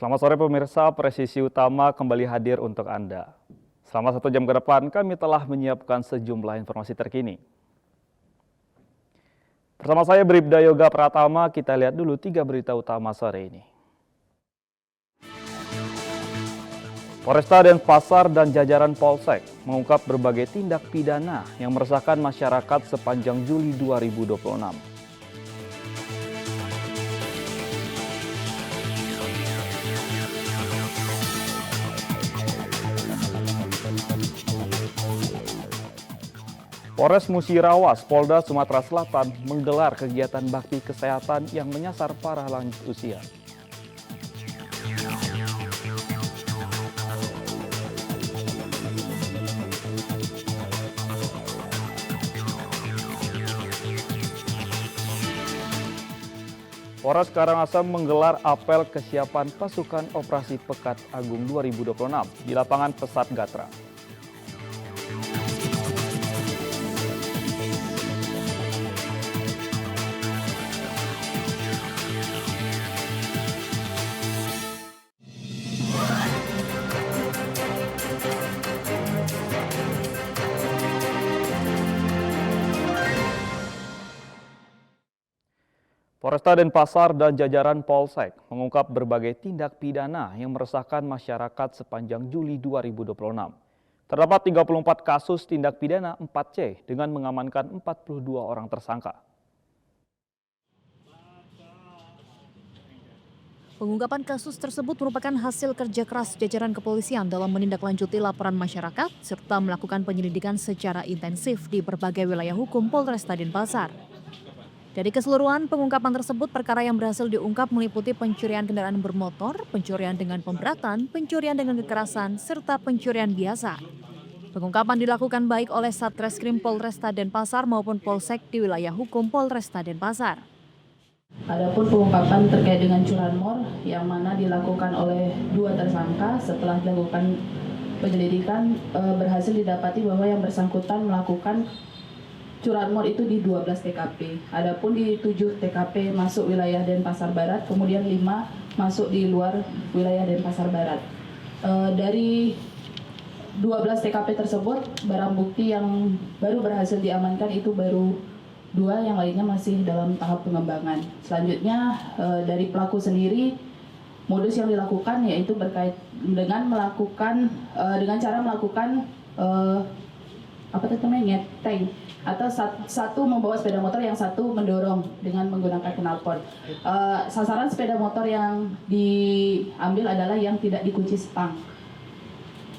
Selamat sore pemirsa, Presisi Utama kembali hadir untuk Anda. Selama 1 jam ke depan, kami telah menyiapkan sejumlah informasi terkini. Bersama saya Bribda Yoga Pratama, kita lihat dulu 3 berita utama sore ini. Polresta Denpasar dan jajaran Polsek mengungkap berbagai tindak pidana yang meresahkan masyarakat sepanjang Juli 2026. Polres Musirawas, Polda Sumatera Selatan menggelar kegiatan bakti kesehatan yang menyasar para lanjut usia. Polres Karangasem menggelar apel kesiapan pasukan operasi Pekat Agung 2026 di lapangan Pesat Gatra. Polresta Denpasar dan jajaran Polsek mengungkap berbagai tindak pidana yang meresahkan masyarakat sepanjang Juli 2026. Terdapat 34 kasus tindak pidana 4C dengan mengamankan 42 orang tersangka. Pengungkapan kasus tersebut merupakan hasil kerja keras jajaran kepolisian dalam menindaklanjuti laporan masyarakat serta melakukan penyelidikan secara intensif di berbagai wilayah hukum Polresta Denpasar. Dari keseluruhan pengungkapan tersebut, perkara yang berhasil diungkap meliputi pencurian kendaraan bermotor, pencurian dengan pemberatan, pencurian dengan kekerasan, serta pencurian biasa. Pengungkapan dilakukan baik oleh Satreskrim Polresta Denpasar maupun Polsek di wilayah hukum Polresta Denpasar. Adapun pengungkapan terkait dengan curanmor yang mana dilakukan oleh 2 tersangka setelah dilakukan penyelidikan berhasil didapati bahwa yang bersangkutan melakukan curanmor itu di 12 TKP. Adapun di 7 TKP masuk wilayah Denpasar Barat, kemudian 5 masuk di luar wilayah Denpasar Barat. Dari 12 TKP tersebut, barang bukti yang baru berhasil diamankan itu baru 2, yang lainnya masih dalam tahap pengembangan. Selanjutnya dari pelaku sendiri, modus yang dilakukan yaitu berkait dengan cara melakukan ngeteng, atau satu membawa sepeda motor, yang satu mendorong dengan menggunakan knalpot. Sasaran sepeda motor yang diambil adalah yang tidak dikunci stang,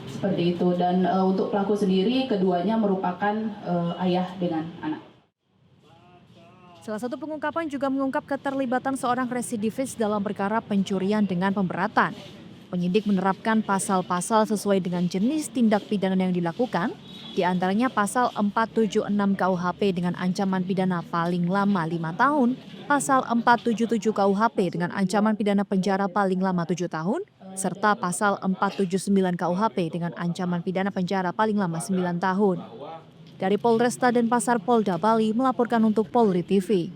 seperti itu. Dan untuk pelaku sendiri, keduanya merupakan ayah dengan anak. Salah satu pengungkapan juga mengungkap keterlibatan seorang residivis dalam perkara pencurian dengan pemberatan. Penyidik menerapkan pasal-pasal sesuai dengan jenis tindak pidana yang dilakukan, di antaranya pasal 476 KUHP dengan ancaman pidana paling lama 5 tahun, pasal 477 KUHP dengan ancaman pidana penjara paling lama 7 tahun, serta pasal 479 KUHP dengan ancaman pidana penjara paling lama 9 tahun. Dari Polresta Denpasar, Polda Bali melaporkan untuk Polri TV.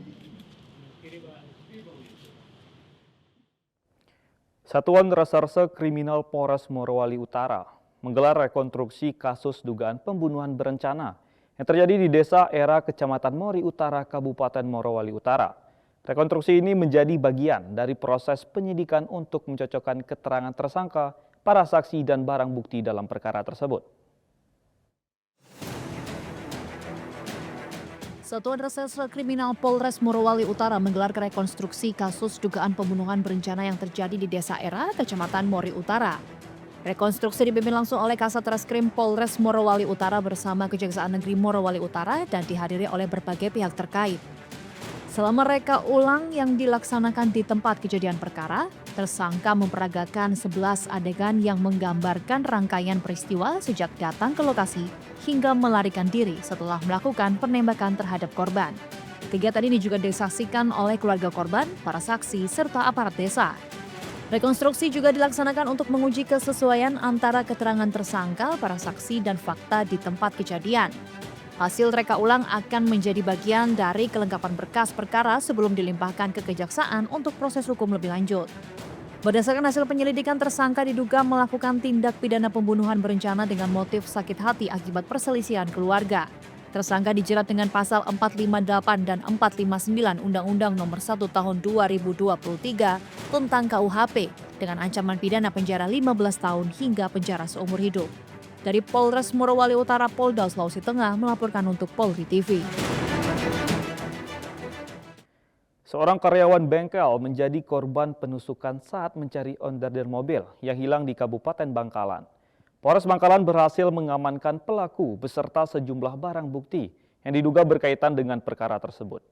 Satuan Reserse Kriminal Polres Morowali Utara menggelar rekonstruksi kasus dugaan pembunuhan berencana yang terjadi di Desa Era, Kecamatan Mori Utara, Kabupaten Morowali Utara. Rekonstruksi ini menjadi bagian dari proses penyidikan untuk mencocokkan keterangan tersangka, para saksi dan barang bukti dalam perkara tersebut. Satuan Reserse Kriminal Polres Morowali Utara menggelar rekonstruksi kasus dugaan pembunuhan berencana yang terjadi di Desa Era, Kecamatan Mori Utara. Rekonstruksi dipimpin langsung oleh Kasat Reskrim Polres Morowali Utara bersama Kejaksaan Negeri Morowali Utara dan dihadiri oleh berbagai pihak terkait. Selama reka ulang yang dilaksanakan di tempat kejadian perkara, tersangka memperagakan 11 adegan yang menggambarkan rangkaian peristiwa sejak datang ke lokasi hingga melarikan diri setelah melakukan penembakan terhadap korban. Kegiatan ini juga disaksikan oleh keluarga korban, para saksi, serta aparat desa. Rekonstruksi juga dilaksanakan untuk menguji kesesuaian antara keterangan tersangka, para saksi, dan fakta di tempat kejadian. Hasil reka ulang akan menjadi bagian dari kelengkapan berkas perkara sebelum dilimpahkan ke kejaksaan untuk proses hukum lebih lanjut. Berdasarkan hasil penyelidikan, tersangka diduga melakukan tindak pidana pembunuhan berencana dengan motif sakit hati akibat perselisihan keluarga. Tersangka dijerat dengan pasal 458 dan 459 Undang-Undang Nomor 1 Tahun 2023 tentang KUHP dengan ancaman pidana penjara 15 tahun hingga penjara seumur hidup. Dari Polres Morowali Utara, Polda Sulawesi Tengah melaporkan untuk Polri TV. Seorang karyawan bengkel menjadi korban penusukan saat mencari onderdil mobil yang hilang di Kabupaten Bangkalan. Polres Bangkalan berhasil mengamankan pelaku beserta sejumlah barang bukti yang diduga berkaitan dengan perkara tersebut.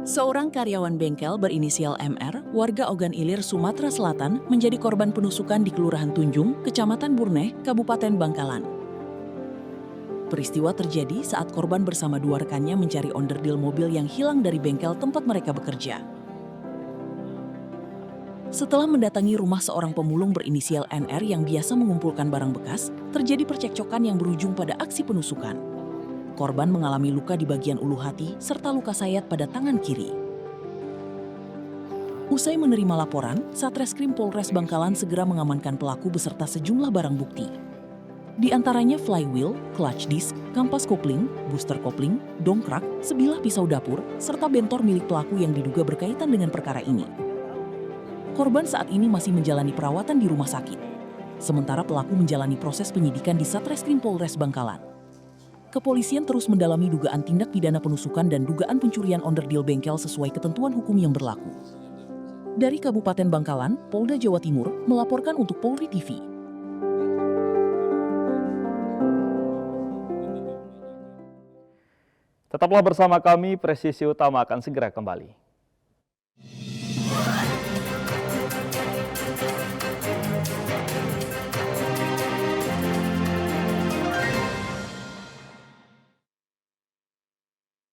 Seorang karyawan bengkel berinisial MR, warga Ogan Ilir, Sumatera Selatan, menjadi korban penusukan di Kelurahan Tunjung, Kecamatan Burneh, Kabupaten Bangkalan. Peristiwa terjadi saat korban bersama dua rekannya mencari onderdil mobil yang hilang dari bengkel tempat mereka bekerja. Setelah mendatangi rumah seorang pemulung berinisial NR yang biasa mengumpulkan barang bekas, terjadi percekcokan yang berujung pada aksi penusukan. Korban mengalami luka di bagian ulu hati serta luka sayat pada tangan kiri. Usai menerima laporan, Satreskrim Polres Bangkalan segera mengamankan pelaku beserta sejumlah barang bukti. Di antaranya flywheel, clutch disc, kampas kopling, booster kopling, dongkrak, sebilah pisau dapur, serta bentor milik pelaku yang diduga berkaitan dengan perkara ini. Korban saat ini masih menjalani perawatan di rumah sakit. Sementara pelaku menjalani proses penyidikan di Satreskrim Polres Bangkalan. Kepolisian terus mendalami dugaan tindak pidana penusukan dan dugaan pencurian onderdil bengkel sesuai ketentuan hukum yang berlaku. Dari Kabupaten Bangkalan, Polda Jawa Timur melaporkan untuk Polri TV. Tetaplah bersama kami, Presisi Utama akan segera kembali.